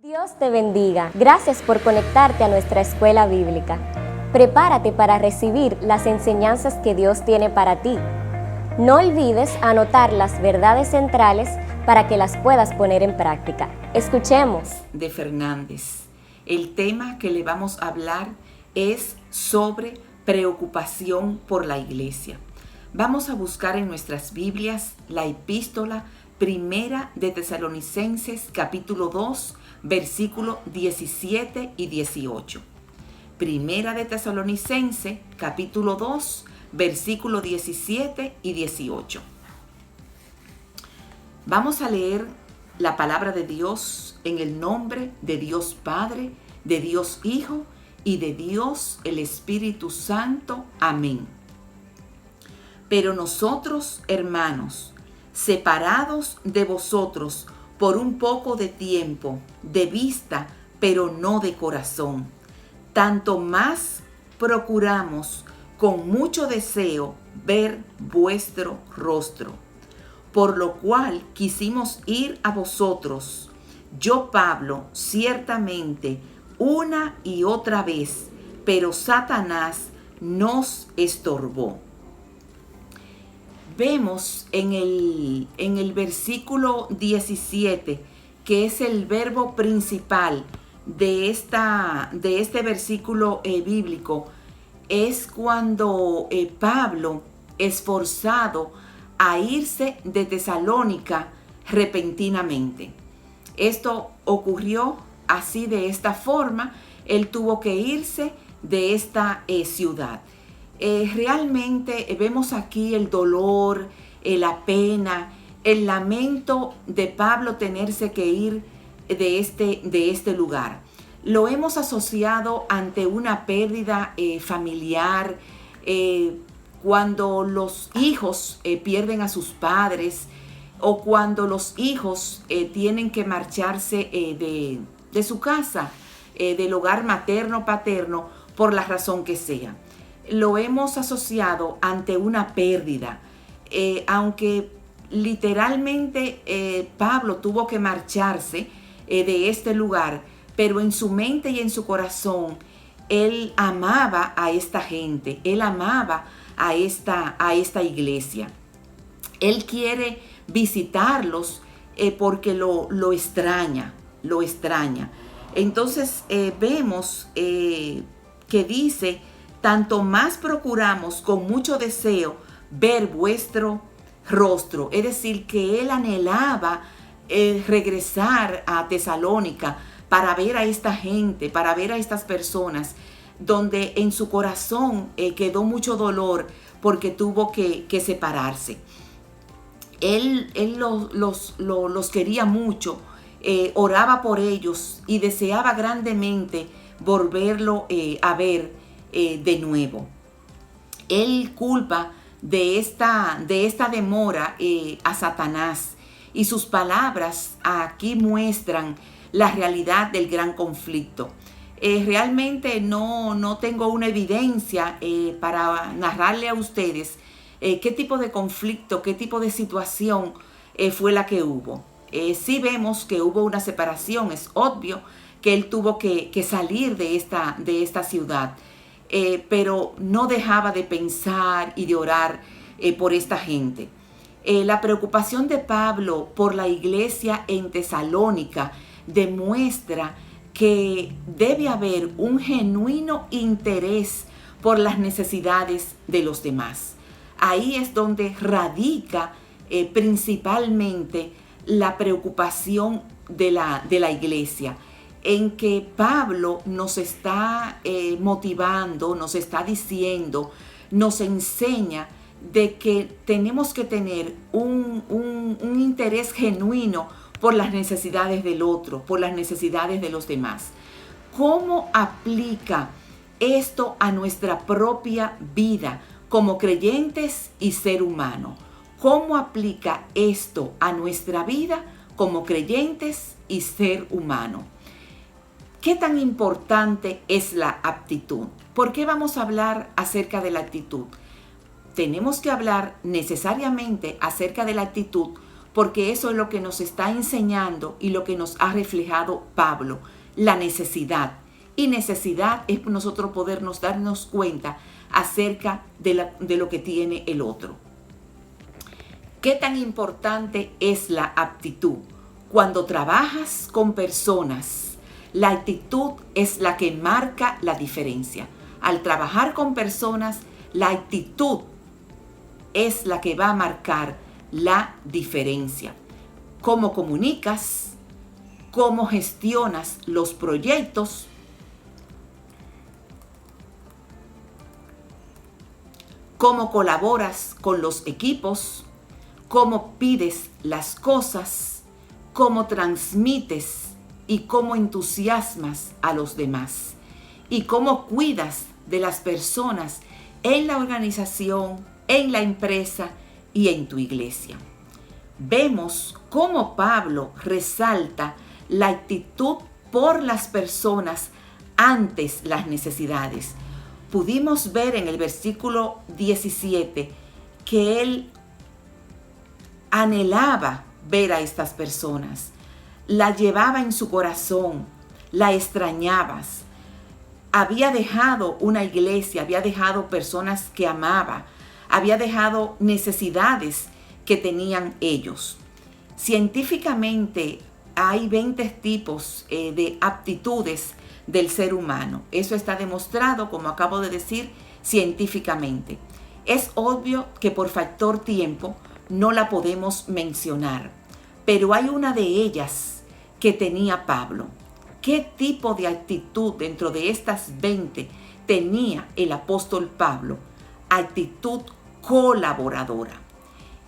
Dios te bendiga. Gracias por conectarte a nuestra escuela bíblica. Prepárate para recibir las enseñanzas que Dios tiene para ti. No olvides anotar las verdades centrales para que las puedas poner en práctica. Escuchemos. De Fernández. El tema que le vamos a hablar es sobre preocupación por la iglesia. Vamos a buscar en nuestras Biblias la epístola primera de Tesalonicenses capítulo 2, versículos 17 y 18. Primera de Tesalonicenses capítulo 2, versículos 17 y 18. Vamos a leer la palabra de Dios en el nombre de Dios Padre, de Dios Hijo y de Dios el Espíritu Santo. Amén. Pero nosotros, hermanos, separados de vosotros por un poco de tiempo, de vista, pero no de corazón, tanto más procuramos con mucho deseo ver vuestro rostro, por lo cual quisimos ir a vosotros, yo Pablo, ciertamente, una y otra vez, pero Satanás nos estorbó. Vemos en el versículo 17, que es el verbo principal de este versículo bíblico, es cuando Pablo, esforzado a irse de Tesalónica repentinamente. Esto ocurrió así, de esta forma. Él tuvo que irse de esta ciudad. Realmente vemos aquí el dolor, la pena, el lamento de Pablo tenerse que ir de este lugar. Lo hemos asociado ante una pérdida familiar, cuando los hijos pierden a sus padres, o cuando los hijos tienen que marcharse de su casa, del hogar materno-paterno, por la razón que sea. Lo hemos asociado ante una pérdida, aunque literalmente Pablo tuvo que marcharse de este lugar, pero en su mente y en su corazón él amaba a esta gente, él amaba a esta iglesia. Él quiere visitarlos porque lo extraña. Entonces vemos que dice: tanto más procuramos con mucho deseo ver vuestro rostro. Es decir, que él anhelaba regresar a Tesalónica para ver a esta gente, para ver a estas personas, donde en su corazón quedó mucho dolor porque tuvo que separarse. Él los quería mucho, oraba por ellos y deseaba grandemente volverlo a ver de nuevo. Él culpa de esta demora a Satanás, y sus palabras aquí muestran la realidad del gran conflicto. Realmente no tengo una evidencia para narrarle a ustedes qué tipo de conflicto, qué tipo de situación fue la que hubo. Sí vemos que hubo una separación. Es obvio que él tuvo que salir de esta ciudad. Pero no dejaba de pensar y de orar por esta gente. La preocupación de Pablo por la iglesia en Tesalónica demuestra que debe haber un genuino interés por las necesidades de los demás. Ahí es donde radica principalmente la preocupación de la iglesia, en que Pablo nos está motivando, nos está diciendo, nos enseña de que tenemos que tener un interés genuino por las necesidades del otro, por las necesidades de los demás. ¿Cómo aplica esto a nuestra propia vida como creyentes y ser humano? ¿Cómo aplica esto a nuestra vida como creyentes y ser humano? ¿Qué tan importante es la actitud? ¿Por qué vamos a hablar acerca de la actitud? Tenemos que hablar necesariamente acerca de la actitud porque eso es lo que nos está enseñando y lo que nos ha reflejado Pablo, la necesidad. Y necesidad es nosotros podernos darnos cuenta acerca de lo que tiene el otro. ¿Qué tan importante es la aptitud? Cuando trabajas con personas, la actitud es la que marca la diferencia. Al trabajar con personas, la actitud es la que va a marcar la diferencia. Cómo comunicas, cómo gestionas los proyectos, cómo colaboras con los equipos, cómo pides las cosas, cómo transmites y cómo entusiasmas a los demás, y cómo cuidas de las personas en la organización, en la empresa y en tu iglesia. Vemos cómo Pablo resalta la actitud por las personas antes las necesidades. Pudimos ver en el versículo 17 que él anhelaba ver a estas personas, la llevaba en su corazón, la extrañabas. Había dejado una iglesia, había dejado personas que amaba, había dejado necesidades que tenían ellos. Científicamente hay 20 tipos de aptitudes del ser humano. Eso está demostrado, como acabo de decir, científicamente. Es obvio que por factor tiempo no la podemos mencionar, pero hay una de ellas que tenía Pablo. ¿Qué tipo de actitud dentro de estas 20 tenía el apóstol Pablo? Actitud colaboradora.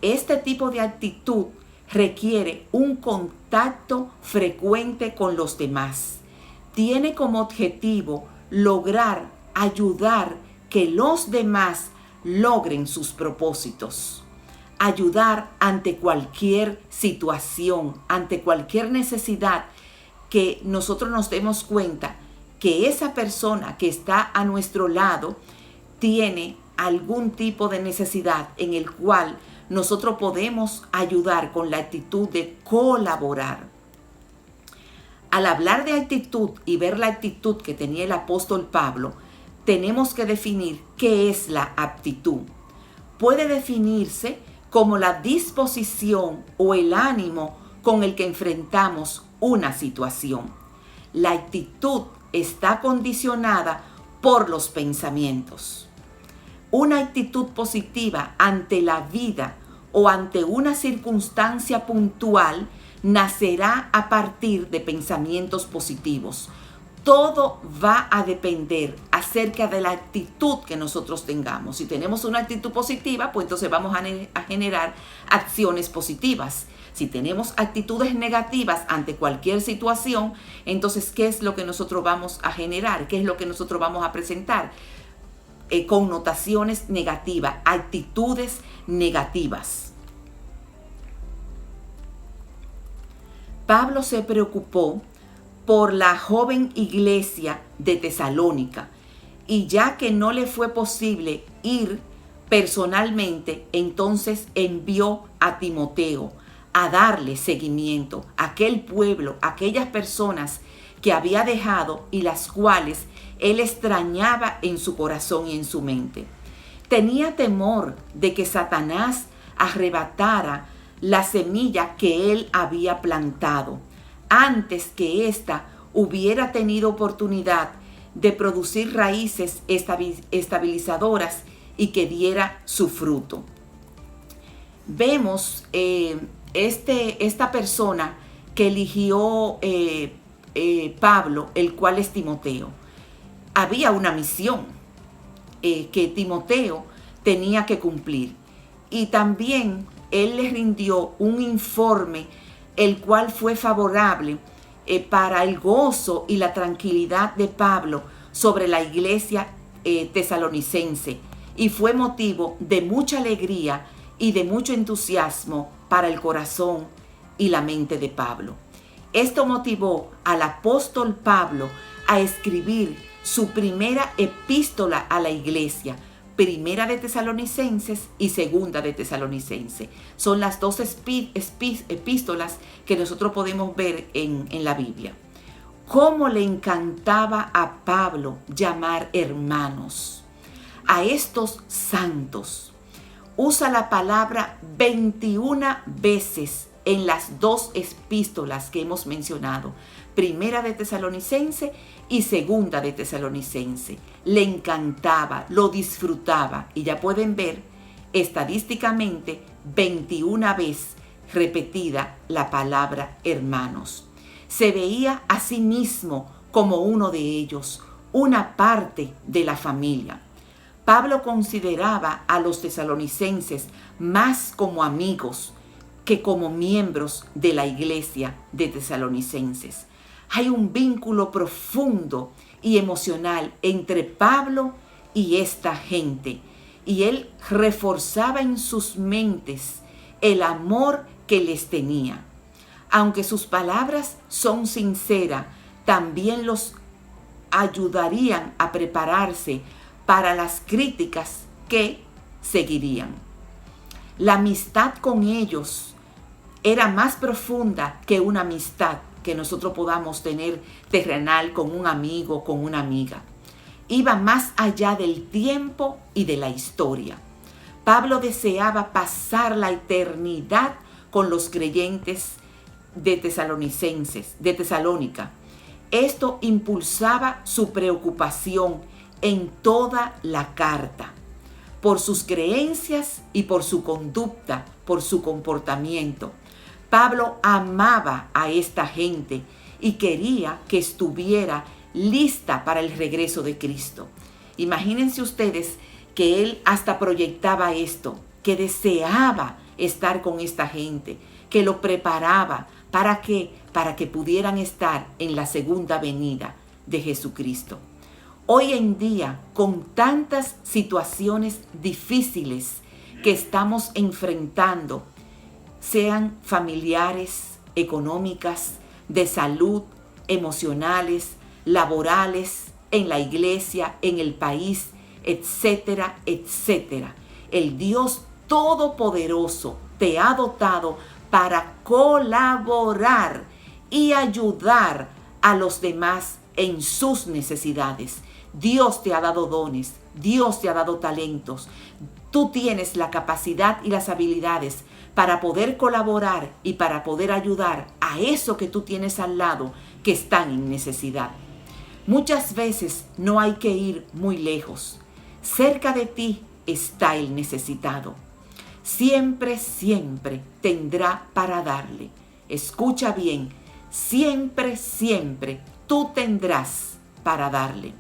Este tipo de actitud requiere un contacto frecuente con los demás. Tiene como objetivo lograr ayudar que los demás logren sus propósitos. Ayudar ante cualquier situación, ante cualquier necesidad que nosotros nos demos cuenta que esa persona que está a nuestro lado tiene algún tipo de necesidad en el cual nosotros podemos ayudar con la actitud de colaborar. Al hablar de actitud y ver la actitud que tenía el apóstol Pablo, tenemos que definir qué es la aptitud. Puede definirse como la disposición o el ánimo con el que enfrentamos una situación. La actitud está condicionada por los pensamientos. Una actitud positiva ante la vida o ante una circunstancia puntual nacerá a partir de pensamientos positivos. Todo va a depender acerca de la actitud que nosotros tengamos. Si tenemos una actitud positiva, pues entonces vamos a generar acciones positivas. Si tenemos actitudes negativas ante cualquier situación, entonces, ¿qué es lo que nosotros vamos a generar? ¿Qué es lo que nosotros vamos a presentar? Connotaciones negativas, actitudes negativas. Pablo se preocupó por la joven iglesia de Tesalónica, y ya que no le fue posible ir personalmente, entonces envió a Timoteo a darle seguimiento a aquel pueblo, a aquellas personas que había dejado y las cuales él extrañaba en su corazón y en su mente. Tenía temor de que Satanás arrebatara la semilla que él había plantado antes que ésta hubiera tenido oportunidad de producir raíces estabilizadoras y que diera su fruto. Vemos esta persona que eligió Pablo, el cual es Timoteo. Había una misión que Timoteo tenía que cumplir, y también él le rindió un informe el cual fue favorable para el gozo y la tranquilidad de Pablo sobre la iglesia tesalonicense, y fue motivo de mucha alegría y de mucho entusiasmo para el corazón y la mente de Pablo. Esto motivó al apóstol Pablo a escribir su primera epístola a la iglesia, Primera de Tesalonicenses y Segunda de Tesalonicenses. Son las dos epístolas que nosotros podemos ver en la Biblia. Cómo le encantaba a Pablo llamar hermanos a estos santos. Usa la palabra 21 veces en las dos epístolas que hemos mencionado, Primera de Tesalonicense y Segunda de Tesalonicense. Le encantaba, lo disfrutaba, y ya pueden ver estadísticamente 21 veces repetida la palabra hermanos. Se veía a sí mismo como uno de ellos, una parte de la familia. Pablo consideraba a los tesalonicenses más como amigos que como miembros de la iglesia de Tesalonicenses. Hay un vínculo profundo y emocional entre Pablo y esta gente, y él reforzaba en sus mentes el amor que les tenía. Aunque sus palabras son sinceras, también los ayudarían a prepararse para las críticas que seguirían. La amistad con ellos era más profunda que una amistad que nosotros podamos tener terrenal con un amigo, con una amiga. Iba más allá del tiempo y de la historia. Pablo deseaba pasar la eternidad con los creyentes de Tesalónica. Esto impulsaba su preocupación en toda la carta, por sus creencias y por su conducta, por su comportamiento. Pablo amaba a esta gente y quería que estuviera lista para el regreso de Cristo. Imagínense ustedes que él hasta proyectaba esto, que deseaba estar con esta gente, que lo preparaba. ¿Para qué? Para que pudieran estar en la segunda venida de Jesucristo. Hoy en día, con tantas situaciones difíciles que estamos enfrentando, sean familiares, económicas, de salud, emocionales, laborales, en la iglesia, en el país, etcétera, etcétera. El Dios Todopoderoso te ha dotado para colaborar y ayudar a los demás en sus necesidades. Dios te ha dado dones, Dios te ha dado talentos. Tú tienes la capacidad y las habilidades para poder colaborar y para poder ayudar a eso que tú tienes al lado que están en necesidad. Muchas veces no hay que ir muy lejos. Cerca de ti está el necesitado. Siempre, siempre tendrá para darle. Escucha bien, siempre, siempre tú tendrás para darle.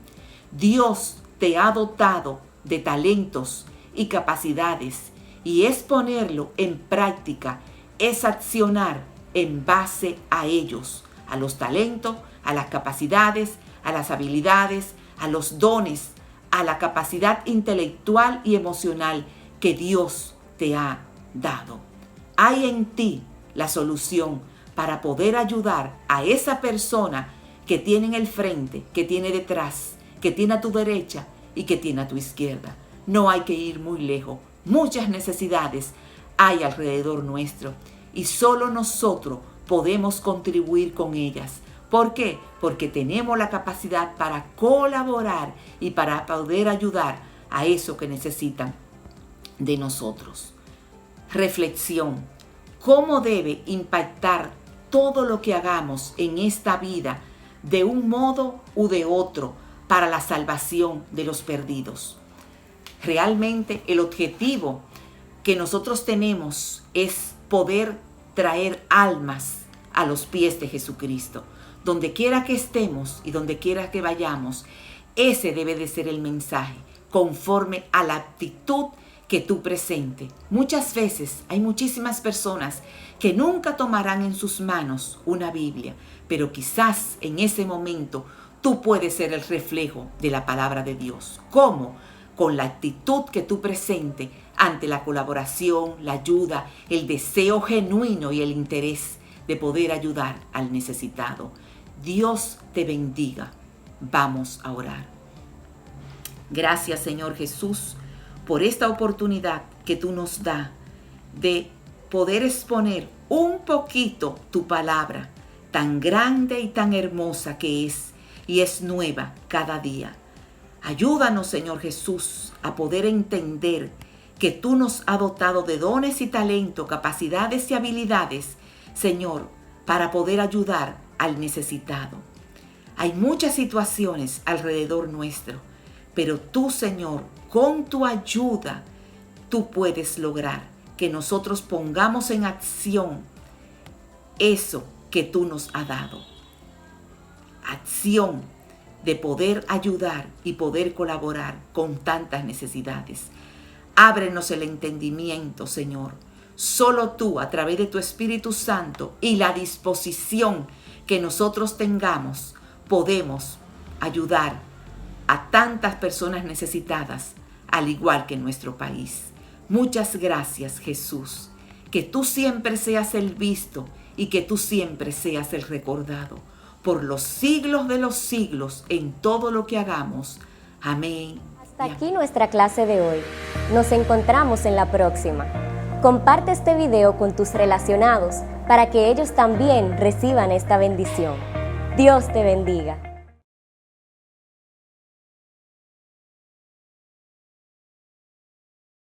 Dios te ha dotado de talentos y capacidades, y es ponerlo en práctica, es accionar en base a ellos, a los talentos, a las capacidades, a las habilidades, a los dones, a la capacidad intelectual y emocional que Dios te ha dado. Hay en ti la solución para poder ayudar a esa persona que tiene en el frente, que tiene detrás, que tiene a tu derecha y que tiene a tu izquierda. No hay que ir muy lejos. Muchas necesidades hay alrededor nuestro y solo nosotros podemos contribuir con ellas. ¿Por qué? Porque tenemos la capacidad para colaborar y para poder ayudar a eso que necesitan de nosotros. Reflexión. ¿Cómo debe impactar todo lo que hagamos en esta vida de un modo u de otro para la salvación de los perdidos? Realmente el objetivo que nosotros tenemos es poder traer almas a los pies de Jesucristo. Donde quiera que estemos y donde quiera que vayamos, ese debe de ser el mensaje, conforme a la actitud que tú presentes. Muchas veces hay muchísimas personas que nunca tomarán en sus manos una Biblia, pero quizás en ese momento tú puedes ser el reflejo de la palabra de Dios. ¿Cómo? Con la actitud que tú presentes ante la colaboración, la ayuda, el deseo genuino y el interés de poder ayudar al necesitado. Dios te bendiga. Vamos a orar. Gracias, Señor Jesús, por esta oportunidad que tú nos das de poder exponer un poquito tu palabra, tan grande y tan hermosa que es, y es nueva cada día. Ayúdanos, Señor Jesús, a poder entender que tú nos has dotado de dones y talentos, capacidades y habilidades, Señor, para poder ayudar al necesitado. Hay muchas situaciones alrededor nuestro, pero tú, Señor, con tu ayuda, tú puedes lograr que nosotros pongamos en acción eso que tú nos has dado. Acción de poder ayudar y poder colaborar con tantas necesidades. Ábrenos el entendimiento, Señor. Solo tú, a través de tu Espíritu Santo y la disposición que nosotros tengamos, podemos ayudar a tantas personas necesitadas, al igual que en nuestro país. Muchas gracias, Jesús. Que tú siempre seas el visto y que tú siempre seas el recordado por los siglos de los siglos en todo lo que hagamos. Amén. Hasta aquí nuestra clase de hoy. Nos encontramos en la próxima. Comparte este video con tus relacionados para que ellos también reciban esta bendición. Dios te bendiga.